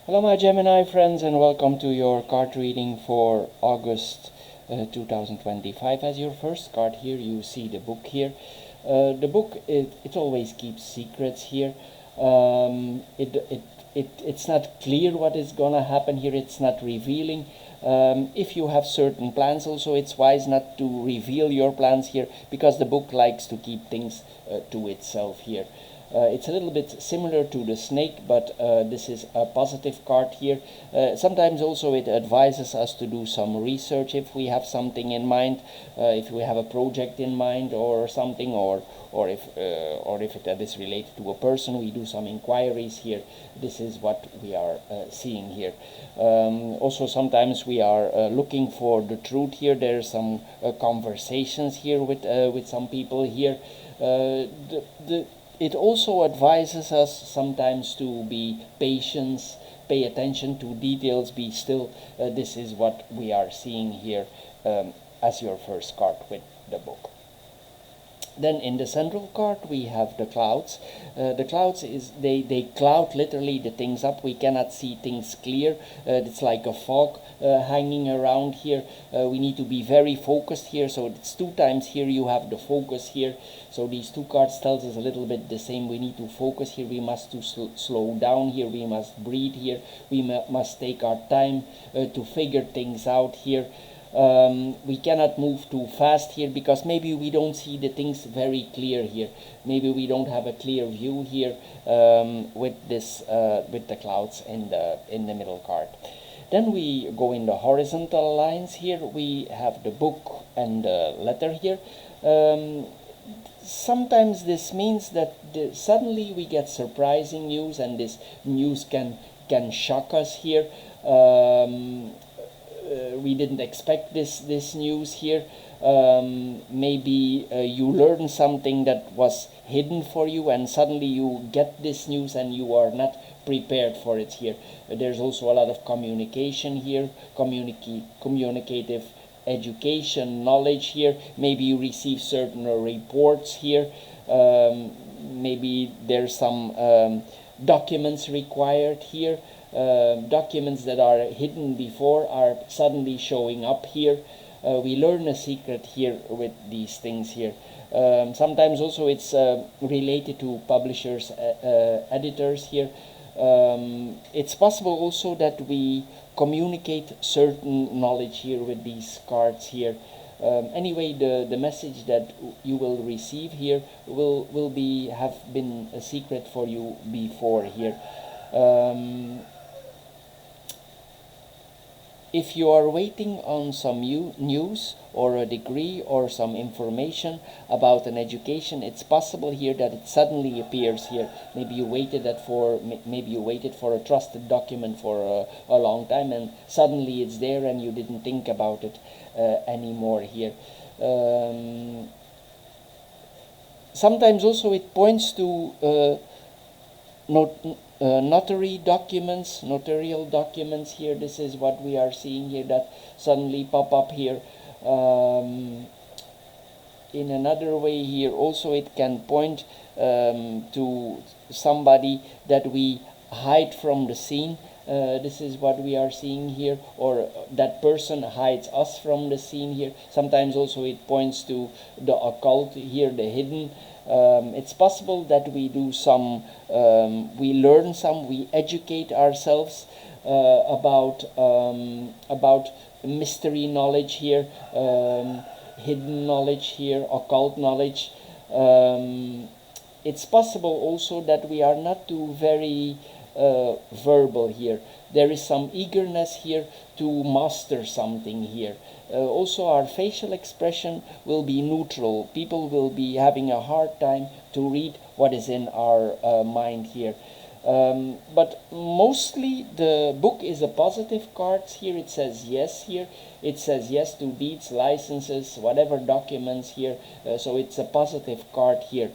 Hello my Gemini friends and welcome to your card reading for August 2025. As your first card here you see the book here. The book, it always keeps secrets here. It's not clear what is gonna happen here, it's not revealing. If you have certain plans also, it's wise not to reveal your plans here because the book likes to keep things to itself here. It's a little bit similar to the snake, but this is a positive card here. Sometimes also it advises us to do some research if we have something in mind, if we have a project in mind or something, or if it is related to a person, we do some inquiries here. This is what we are seeing here. Also, sometimes we are looking for the truth here. There's some conversations here with some people here. It also advises us sometimes to be patient, pay attention to details, be still. This is what we are seeing here as your first card with the book. Then in the central card we have the clouds. The clouds they cloud literally the things up. We cannot see things clear. It's like a fog hanging around here. We need to be very focused here. So it's two times here you have the focus here. So these two cards tells us a little bit the same. We need to focus here. We must slow down here. We must breathe here. We must take our time to figure things out here. We cannot move too fast here because maybe we don't see the things very clear here. Maybe we don't have a clear view here with the clouds in the middle card. Then we go in the horizontal lines here. We have the book and the letter here. Sometimes this means that suddenly we get surprising news, and this news can shock us here. We didn't expect this news here. Maybe you learn something that was hidden for you, and suddenly you get this news and you are not prepared for it here. There's also a lot of communication here, communicative education, knowledge here. Maybe you receive certain reports here. Maybe there's some documents required here. Documents that are hidden before are suddenly showing up here. We learn a secret here with these things here. Sometimes also it's related to publishers, editors here. It's possible also that we communicate certain knowledge here with these cards here. Anyway, the message that you will receive here will have been a secret for you before here. If you are waiting on some news or a degree or some information about an education, it's possible here that it suddenly appears here. Maybe you waited for a trusted document for a long time, and suddenly it's there and you didn't think about it anymore here. Sometimes also it points to notarial documents here. This is what we are seeing here that suddenly pop up here. In another way here also it can point to somebody that we hide from the scene. This is what we are seeing here, or that person hides us from the scene here. Sometimes also it points to the occult here, the hidden. It's possible that we do some, we learn some, we educate ourselves about mystery knowledge here, hidden knowledge here, occult knowledge. It's possible also that we are not too very verbal here. There is some eagerness here to master something here. Also our facial expression will be neutral. People will be having a hard time to read what is in our mind here. But mostly the book is a positive card here. It says yes here. It says yes to deeds, licenses, whatever documents here. So it's a positive card here.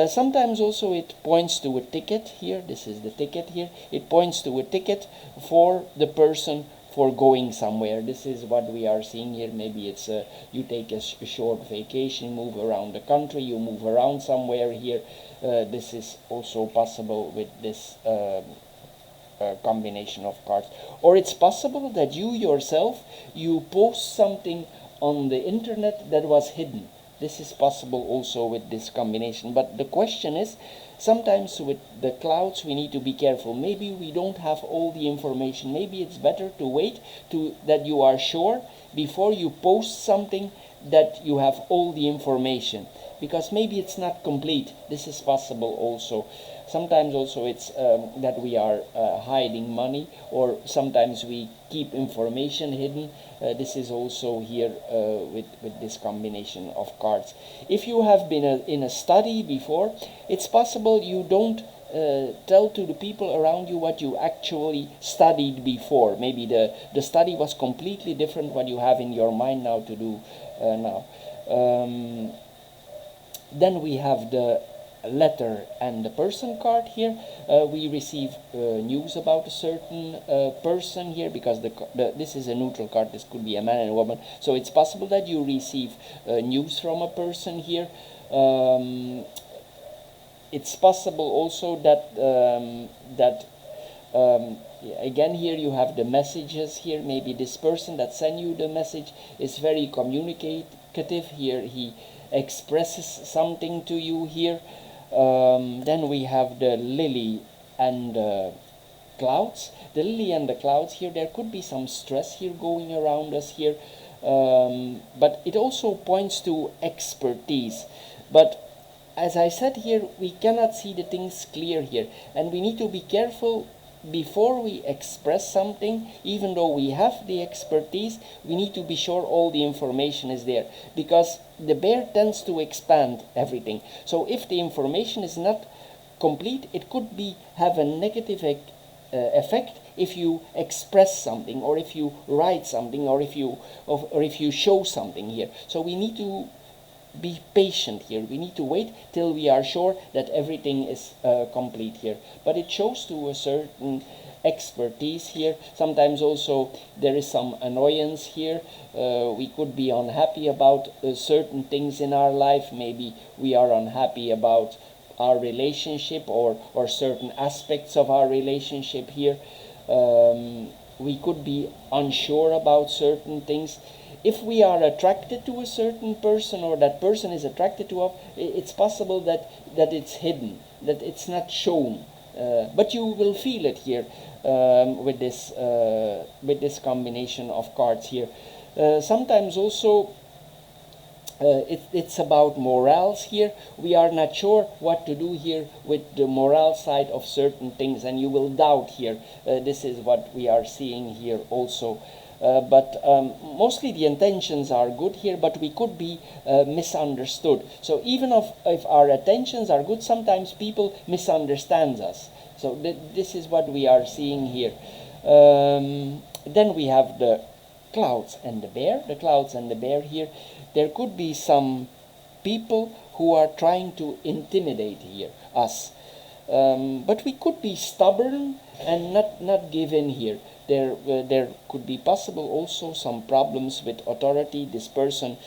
Sometimes also it points to a ticket here. This is the ticket here. It points to a ticket for the person for going somewhere. This is what we are seeing here. Maybe it's you take a short vacation, move around the country, you move around somewhere here. This is also possible with this combination of cards. Or it's possible that you yourself, you post something on the internet that was hidden. This is possible also with this combination. But the question is, sometimes with the clouds we need to be careful. Maybe we don't have all the information. Maybe it's better to wait to that you are sure before you post something that you have all the information, because maybe it's not complete. This is possible also. Sometimes also it's that we are hiding money, or sometimes we keep information hidden. This is also here with this combination of cards. If you have been in a study before, it's possible you don't tell to the people around you what you actually studied before. Maybe the study was completely different what you have in your mind now to do now. Then we have the letter and the person card here. We receive news about a certain person here, because this is a neutral card. This could be a man and a woman, so it's possible that you receive news from a person here. It's possible also that again here you have the messages here. Maybe this person that sent you the message is very communicative here. He expresses something to you here. Then we have the lily and the clouds. The lily and the clouds here, there could be some stress here going around us here, but it also points to expertise. But as I said here, we cannot see the things clear here, and we need to be careful before we express something. Even though we have the expertise, we need to be sure all the information is there, because the bear tends to expand everything. So if the information is not complete, it could have a negative effect if you express something, or if you write something, or if you show something here. So we need to be patient here. We need to wait till we are sure that everything is complete here. But it shows to a certain expertise here. Sometimes also there is some annoyance here. We could be unhappy about certain things in our life. Maybe we are unhappy about our relationship, or certain aspects of our relationship here. We could be unsure about certain things. If we are attracted to a certain person, or that person is attracted to us, it's possible that it's hidden, that it's not shown. But you will feel it here with this combination of cards here. Sometimes also it's about morals here. We are not sure what to do here with the moral side of certain things, and you will doubt here. This is what we are seeing here also. But mostly the intentions are good here, but we could be misunderstood. So even if our intentions are good, sometimes people misunderstand us. So this is what we are seeing here. Then we have the clouds and the bear. The clouds and the bear here. There could be some people who are trying to intimidate here us. But we could be stubborn and not give in here. There could be possible also some problems with authority. This person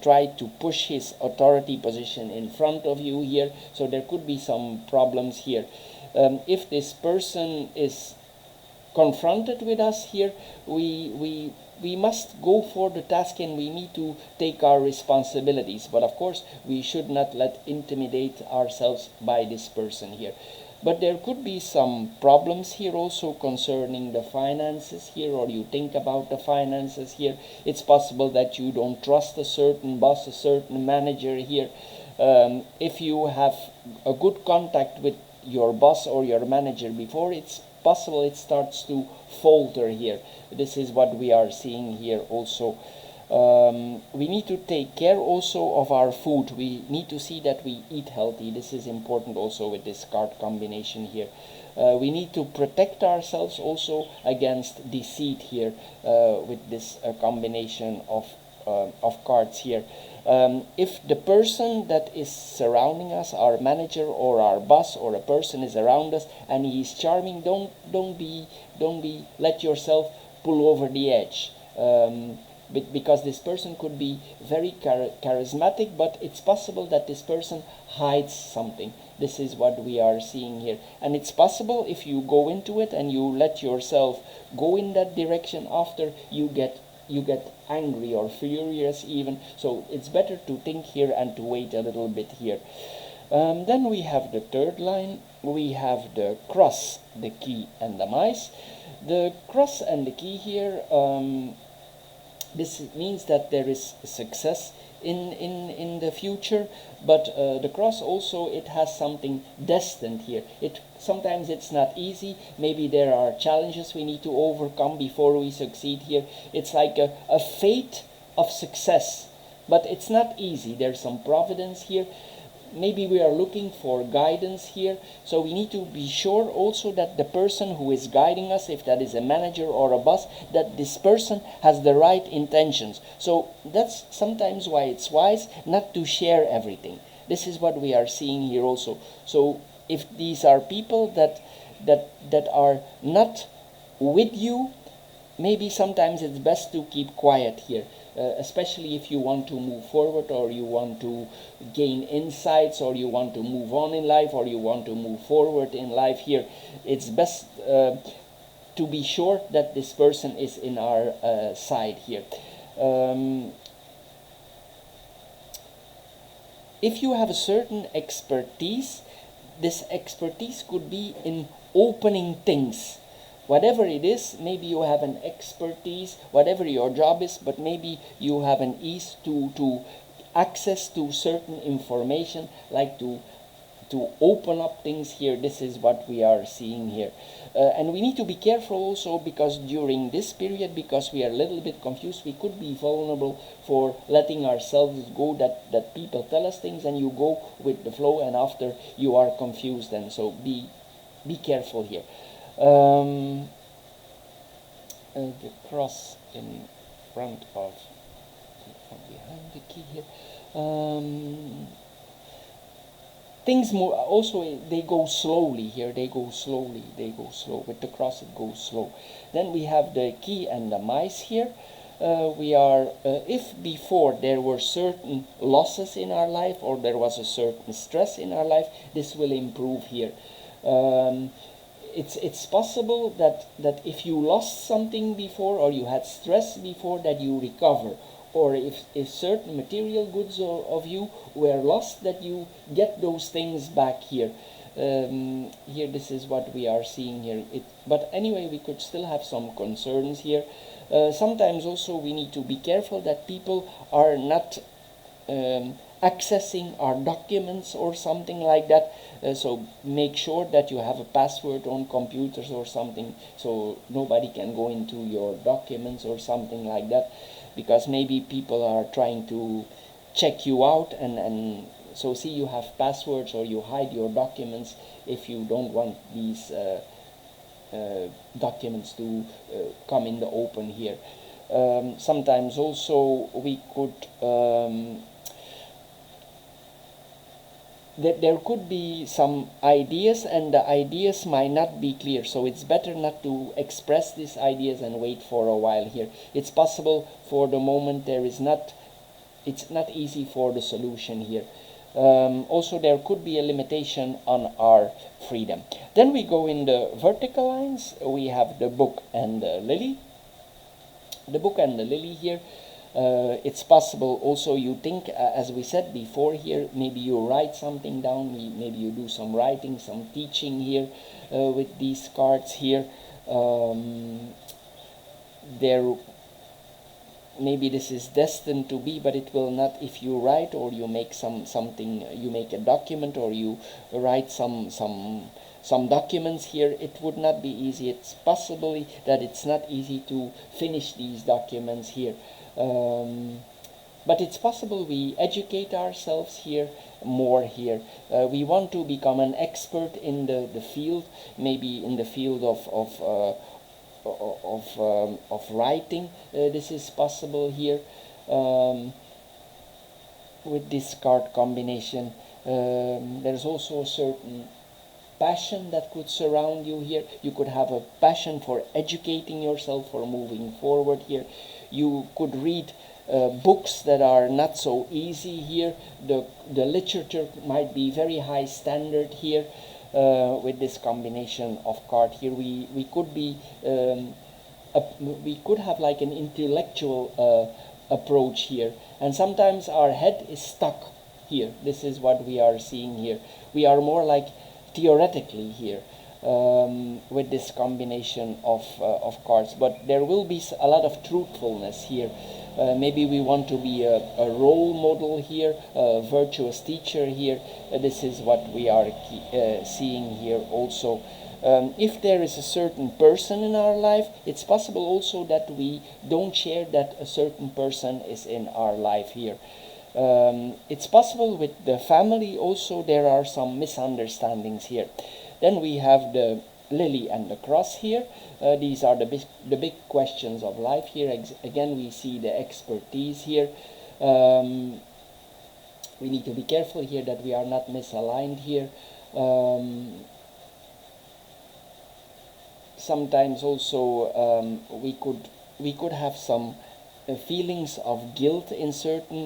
tried to push his authority position in front of you here, so there could be some problems here. If this person is confronted with us here, we must go for the task, and we need to take our responsibilities. But of course, we should not intimidate ourselves by this person here. But there could be some problems here also concerning the finances here, or you think about the finances here. It's possible that you don't trust a certain boss, a certain manager here. If you have a good contact with your boss or your manager before, it's possible it starts to falter here. This is what we are seeing here also. We need to take care also of our food. We need to see that we eat healthy. This is important also with this card combination here. We need to protect ourselves also against deceit here with this combination of cards here. If the person that is surrounding us, our manager or our boss or a person is around us and he is charming, don't let yourself pull over the edge. because this person could be very charismatic, but it's possible that this person hides something. This is what we are seeing here, and it's possible if you go into it and you let yourself go in that direction, after you get angry or furious even. So it's better to think here and to wait a little bit here. Then we have the third line. We have the cross, the key, and the mice. The cross and the key here, this means that there is success in the future, but the cross also, it has something destined here. Sometimes it's not easy. Maybe there are challenges we need to overcome before we succeed here. It's like a fate of success, but it's not easy. There's some providence here. Maybe we are looking for guidance here, so we need to be sure also that the person who is guiding us, if that is a manager or a boss, that this person has the right intentions. So that's sometimes why it's wise not to share everything. This is what we are seeing here also. So if these are people that are not with you, maybe sometimes it's best to keep quiet here. Especially if you want to move forward, or you want to gain insights, or you want to move on in life, or you want to move forward in life here, it's best to be sure that this person is in our side here. If you have a certain expertise, this expertise could be in opening things. Whatever it is, maybe you have an expertise, whatever your job is, but maybe you have an ease to access to certain information, like to open up things here. This is what we are seeing here. And we need to be careful also, because during this period, because we are a little bit confused, we could be vulnerable for letting ourselves go, that people tell us things and you go with the flow, and after you are confused. And so be careful here. The cross in front of, behind the key here. Things more also, they go slowly here. They go slow. With the cross, it goes slow. Then we have the key and the mice here. We are, if before there were certain losses in our life, or there was a certain stress in our life, this will improve here. It's possible that if you lost something before, or you had stress before, that you recover. Or if certain material goods of you were lost, that you get those things back here. Here, this is what we are seeing here. But anyway, we could still have some concerns here. Sometimes also we need to be careful that people are not accessing our documents or something like that. So make sure that you have a password on computers or something, so nobody can go into your documents or something like that, because maybe people are trying to check you out, and so see, you have passwords, or you hide your documents if you don't want these documents to come in the open here. Sometimes also we could there could be some ideas, and the ideas might not be clear, so it's better not to express these ideas and wait for a while here. It's possible for the moment it's not easy for the solution here. Also, there could be a limitation on our freedom. Then we go in the vertical lines. We have the book and the lily. The book and the lily here. It's possible also you think, as we said before here, maybe you write something down, maybe you do some writing, some teaching here with these cards here. Maybe this is destined to be, but it will not if you write, or you make something, you make a document, or you write some documents here. It would not be easy. It's possibly that it's not easy to finish these documents here. But it's possible we educate ourselves here more here. We want to become an expert in the field, maybe in the field of writing. This is possible here with this card combination. There's also a certain passion that could surround you here. You could have a passion for educating yourself, for moving forward here. You could read books that are not so easy here. The literature might be very high standard here. With this combination of card here, we could be we could have like an intellectual approach here, and sometimes our head is stuck here. This is what we are seeing here. We are more like theoretically here with this combination of cards, but there will be a lot of truthfulness here. Maybe we want to be a role model here, a virtuous teacher here. This is what we are seeing here also. If there is a certain person in our life, it's possible also that we don't share that a certain person is in our life here. It's possible with the family also there are some misunderstandings here. Then we have the lily and the cross here. These are the big questions of life here. Again, we see the expertise here. We need to be careful here that we are not misaligned here. Sometimes also we could have some feelings of guilt in certain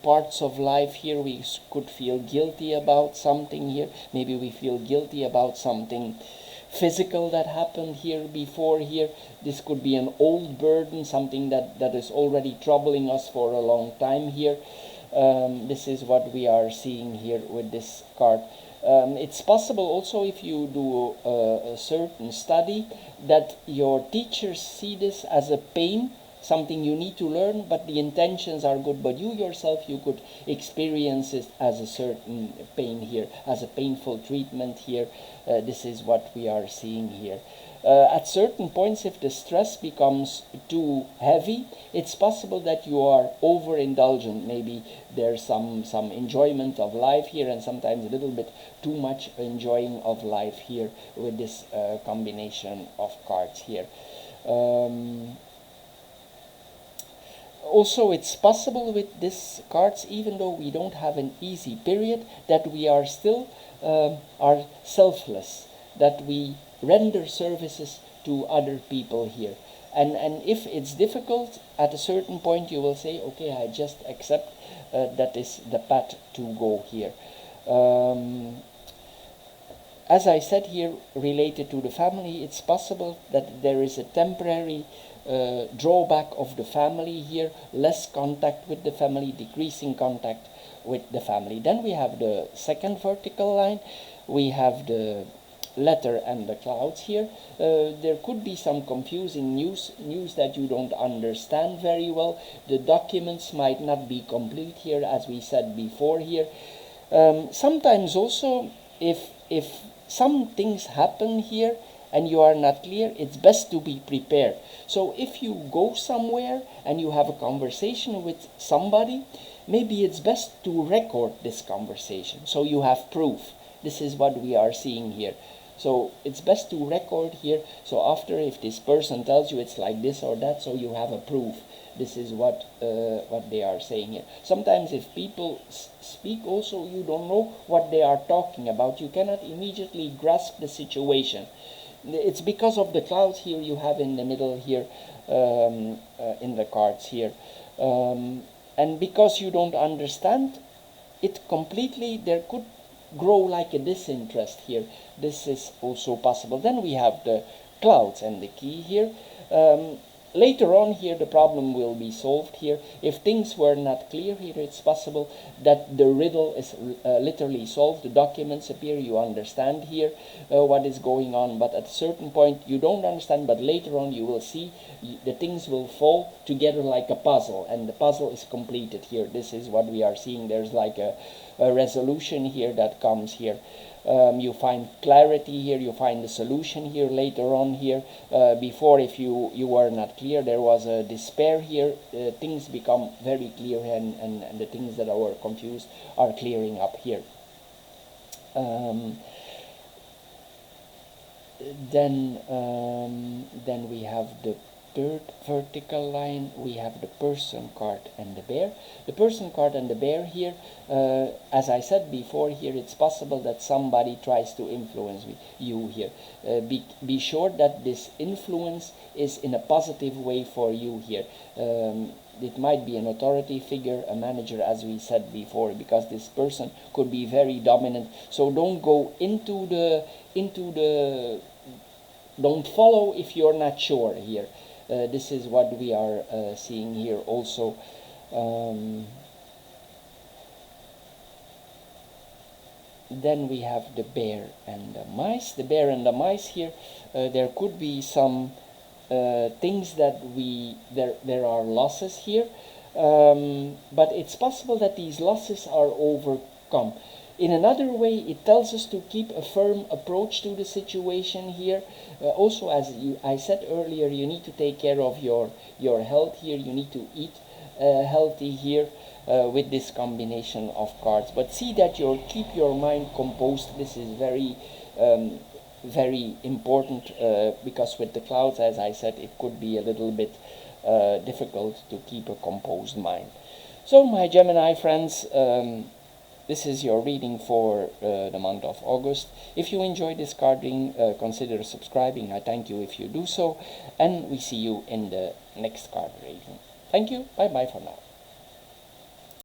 parts of life here. We could feel guilty about something here. Maybe we feel guilty about something physical that happened here before here. This could be an old burden, something that is already troubling us for a long time here. This is what we are seeing here with this card. It's possible also if you do a certain study that your teachers see this as a pain, something you need to learn, but the intentions are good, but you yourself, you could experience it as a certain pain here, as a painful treatment here. This is what we are seeing here. At certain points, if the stress becomes too heavy, it's possible that you are overindulgent. Maybe there's some enjoyment of life here, and sometimes a little bit too much enjoying of life here with this combination of cards here. Also, it's possible with these cards, even though we don't have an easy period, that we are still are selfless, that we render services to other people here. And if it's difficult, at a certain point you will say, okay, I just accept that is the path to go here. As I said here, related to the family, it's possible that there is a temporary drawback of the family here, less contact with the family, decreasing contact with the family. Then we have the second vertical line. We have the letter and the clouds here. There could be some confusing news that you don't understand very well. The documents might not be complete here, as we said before here. Sometimes also, if some things happen here and you are not clear, it's best to be prepared. So if you go somewhere and you have a conversation with somebody, maybe it's best to record this conversation so you have proof. This is what we are seeing here. So it's best to record here, so after, if this person tells you it's like this or that, so you have a proof. This is what they are saying here. Sometimes if people speak also, you don't know what they are talking about. You cannot immediately grasp the situation. It's because of the clouds here you have in the middle here in the cards here. And because you don't understand it completely, there could grow like a disinterest here. This is also possible. Then we have the clouds and the key here. Later on here the problem will be solved here. If things were not clear here, it's possible that the riddle is literally solved. The documents appear, you understand here what is going on, but at a certain point you don't understand, but later on you will see the things will fall together like a puzzle, and the puzzle is completed here. This is what we are seeing. There's like a resolution here that comes here. You find clarity here, you find the solution here later on here. Before, if you were not clear, there was a despair here. Things become very clear, and the things that were confused are clearing up here. Then we have the third vertical line, we have the person card and the bear. The person card and the bear here, as I said before here, it's possible that somebody tries to influence you here. Be sure that this influence is in a positive way for you here. It might be an authority figure, a manager, as we said before, because this person could be very dominant. So don't go into the don't follow if you're not sure here. This is what we are seeing here also. Then we have the bear and the mice. The bear and the mice here, there could be some things that there are losses here, but it's possible that these losses are overcome. In another way, it tells us to keep a firm approach to the situation here. Also, as I said earlier, you need to take care of your health here. You need to eat healthy here with this combination of cards. But see that you keep your mind composed. This is very very important because with the clouds, as I said, it could be a little bit difficult to keep a composed mind. So my Gemini friends, this is your reading for the month of August. If you enjoyed this card reading, consider subscribing. I thank you if you do so, and we see you in the next card reading. Thank you. Bye bye for now.